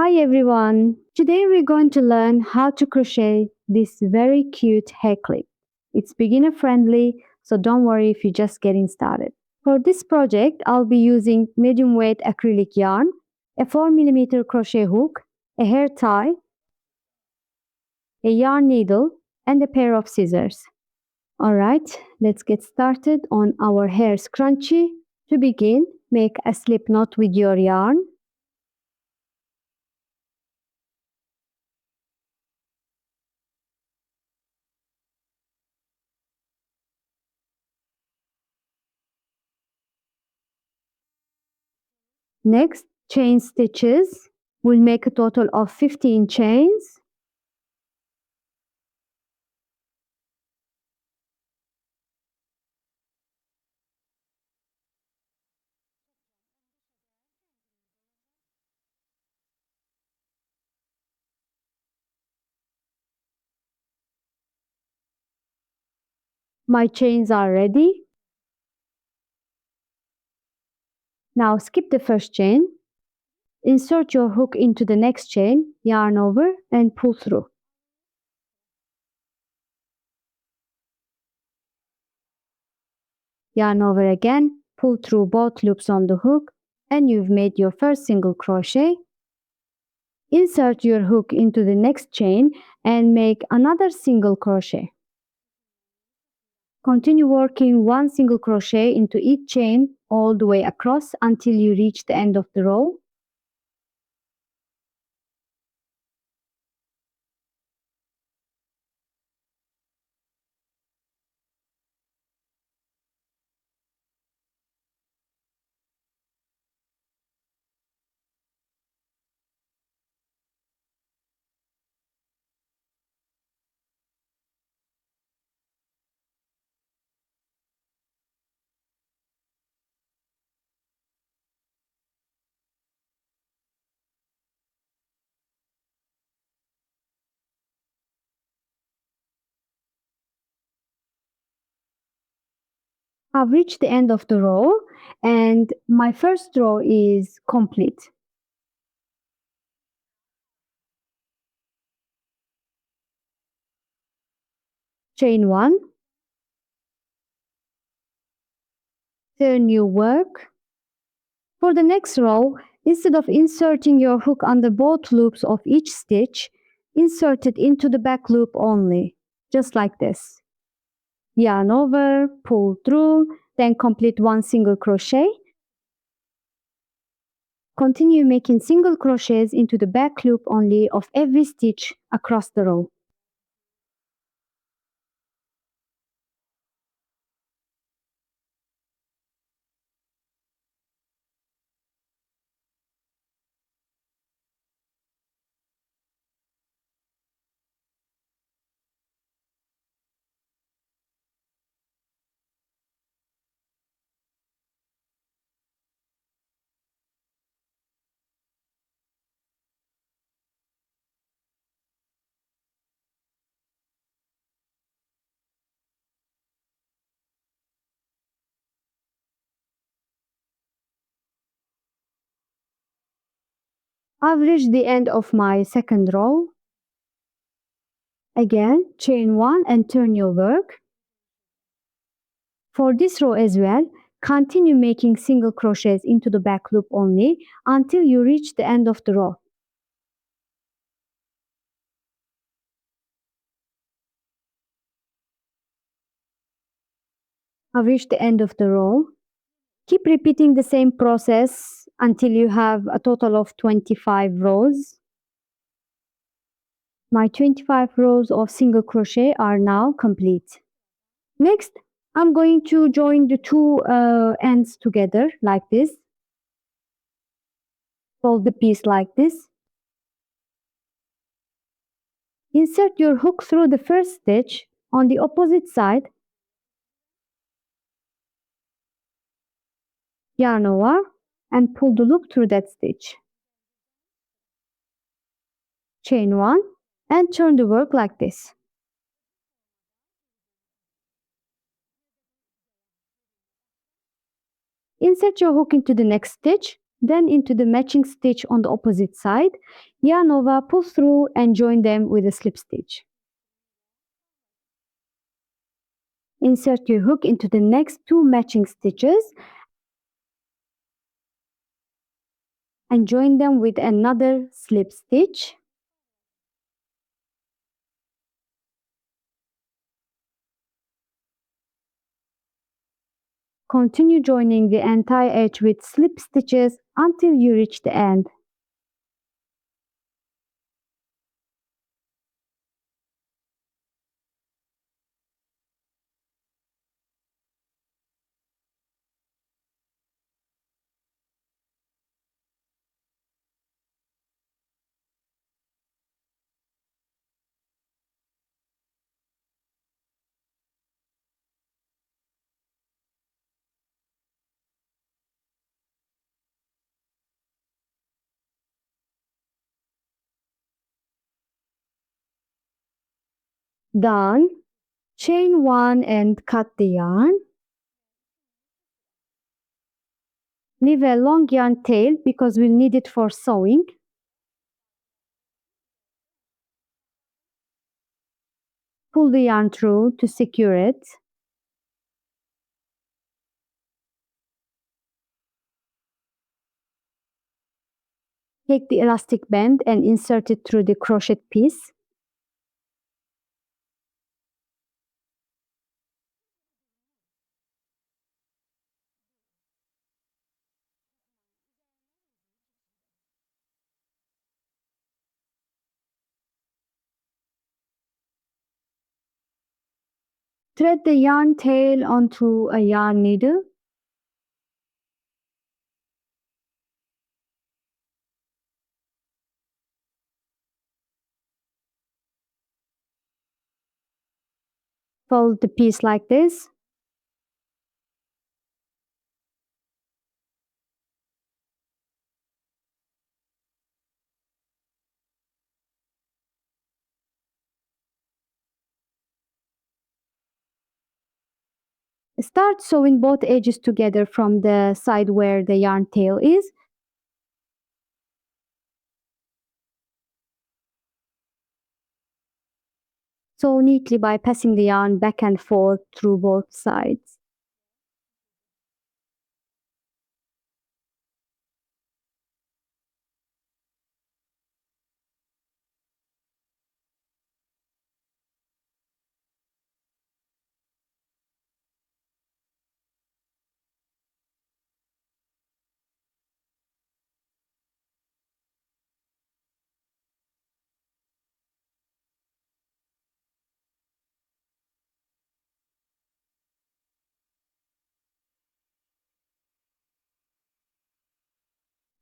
Hi everyone! Today we're going to learn how to crochet this very cute hair clip. It's beginner friendly, so don't worry if you're just getting started. For this project, I'll be using medium weight acrylic yarn, a 4mm crochet hook, a hair tie, a yarn needle, and a pair of scissors. Alright, let's get started on our hair scrunchie. To begin, make a slip knot with your yarn. Next, chain stitches. We'll make a total of 15 chains. My chains are ready. Now skip the first chain. Insert your hook into the next chain, yarn over and pull through. Yarn over again, pull through both loops on the hook, and you've made your first single crochet. Insert your hook into the next chain and make another single crochet. Continue working one single crochet into each chain all the way across until you reach the end of the row. I've reached the end of the row and my first row is complete. Chain 1, turn your work. For the next row, instead of inserting your hook under both loops of each stitch, insert it into the back loop only, just like this. Yarn over, pull through, then complete one single crochet. Continue making single crochets into the back loop only of every stitch across the row. I've reached the end of my second row. Again, chain 1 and turn your work. For this row as well, continue making single crochets into the back loop only until you reach the end of the row. I've reached the end of the row. Keep repeating the same process until you have a total of 25 rows. My 25 rows of single crochet are now complete. Next, I'm going to join the two ends together like this. Fold the piece like this. Insert your hook through the first stitch on the opposite side. Yarn over and pull the loop through that stitch. Chain 1 and turn the work like this. Insert your hook into the next stitch Then into the matching stitch on the opposite side, yarn over, pull through and join them with a slip stitch. Insert your hook into the next 2 matching stitches and join them with another slip stitch. Continue joining the entire edge with slip stitches until you reach the end. Done. Chain 1 and cut the yarn. Leave a long yarn tail because we'll need it for sewing. Pull the yarn through to secure it. Take the elastic band and insert it through the crochet piece. Thread the yarn tail onto a yarn needle. Fold the piece like this. Start sewing both edges together from the side where the yarn tail is. Sew neatly by passing the yarn back and forth through both sides.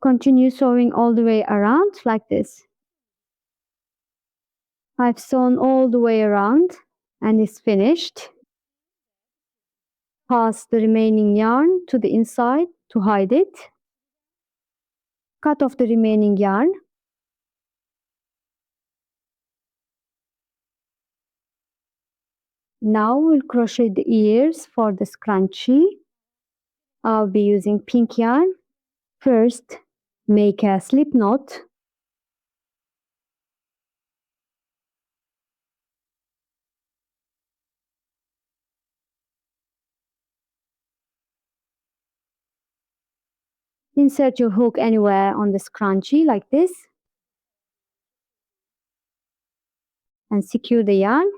Continue sewing all the way around like this. I've sewn all the way around and it's finished. Pass the remaining yarn to the inside to hide it. Cut off the remaining yarn. Now we'll crochet the ears for the scrunchie. I'll be using pink yarn. First, make a slip knot. Insert your hook anywhere on the scrunchie like this and secure the yarn.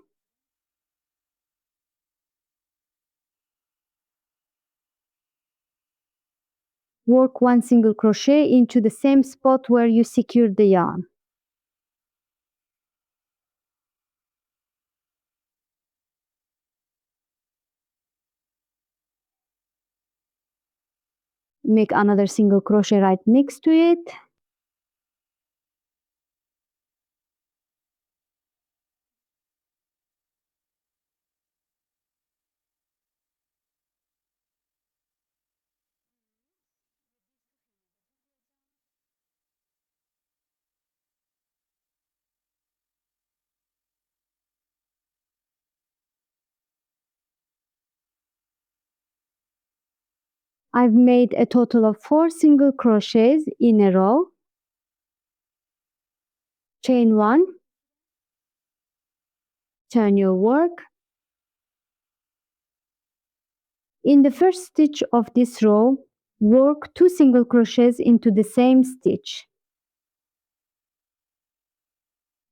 Work 1 single crochet into the same spot where you secured the yarn. Make another single crochet right next to it. I've made a total of 4 single crochets in a row. Chain 1, turn your work. In the first stitch of this row, work 2 single crochets into the same stitch.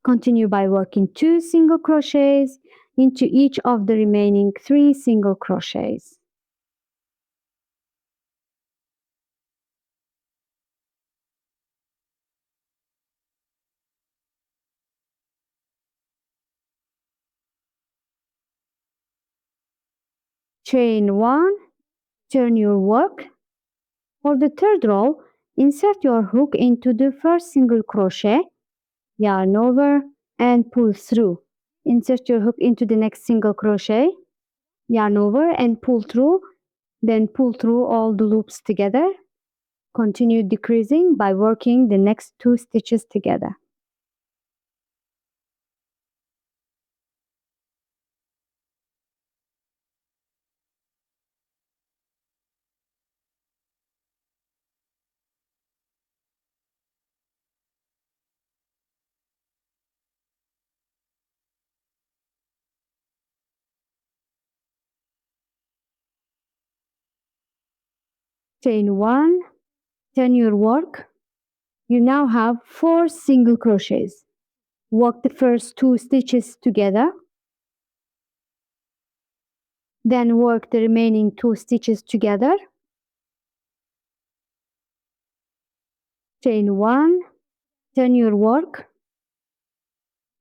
Continue by working 2 single crochets into each of the remaining 3 single crochets. Chain 1, turn your work. For the third row, insert your hook into the first single crochet, yarn over and pull through. Insert your hook into the next single crochet, yarn over and pull through, then pull through all the loops together. Continue decreasing by working the next 2 stitches together. Chain 1, turn your work. You now have 4 single crochets. Work the first 2 stitches together. Then work the remaining 2 stitches together. Chain 1, turn your work.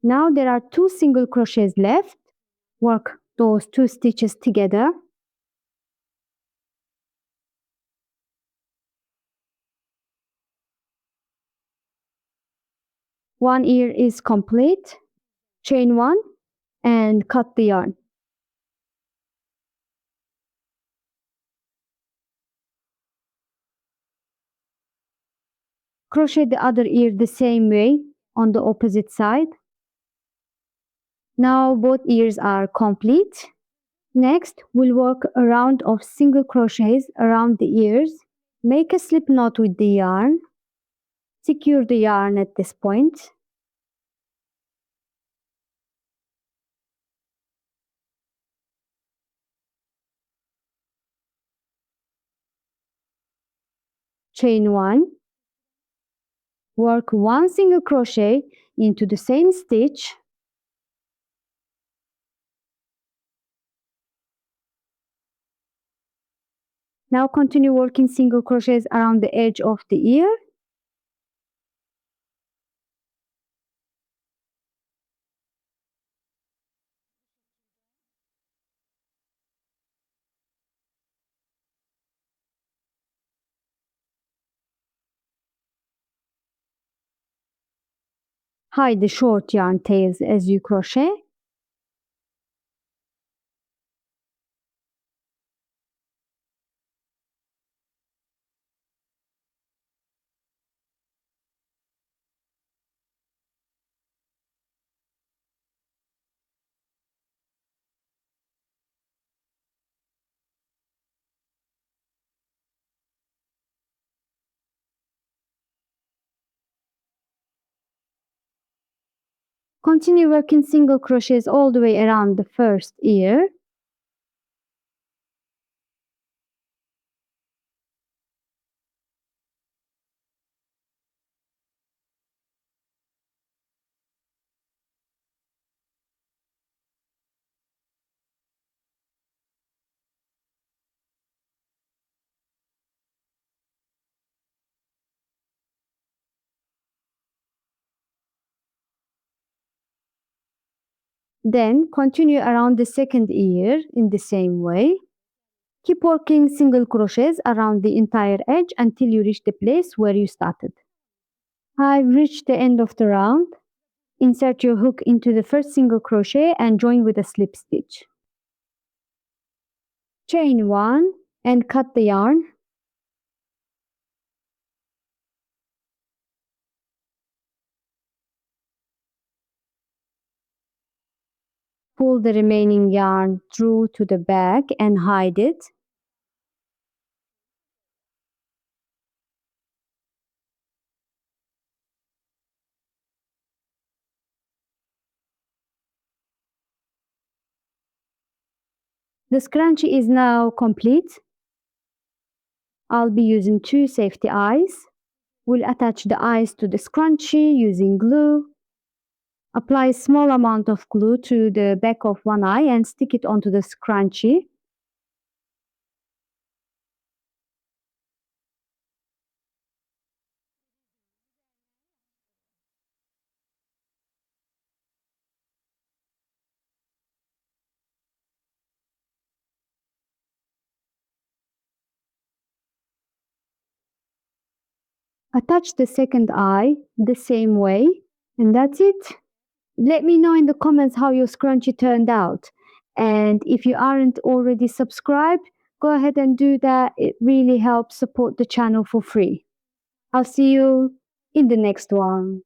Now there are 2 single crochets left. Work those 2 stitches together. One ear is complete. Chain 1 and cut the yarn. Crochet the other ear the same way on the opposite side. Now both ears are complete. Next, we'll work a round of single crochets around the ears. Make a slip knot with the yarn. Secure the yarn at this point. Chain 1. Work 1 single crochet into the same stitch. Now continue working single crochets around the edge of the ear. Hide the short yarn tails as you crochet. Continue working single crochets all the way around the first ear. Then continue around the second ear in the same way. Keep working single crochets around the entire edge until you reach the place where you started. I've reached the end of the round. Insert your hook into the first single crochet and join with a slip stitch. Chain 1 and cut the yarn. Pull the remaining yarn through to the back and hide it. The scrunchie is now complete. I'll be using 2 safety eyes. We'll attach the eyes to the scrunchie using glue. Apply a small amount of glue to the back of one eye and stick it onto the scrunchie. Attach the second eye the same way, and that's it. Let me know in the comments how your scrunchie turned out. And if you aren't already subscribed, go ahead and do that. It really helps support the channel for free. I'll see you in the next one.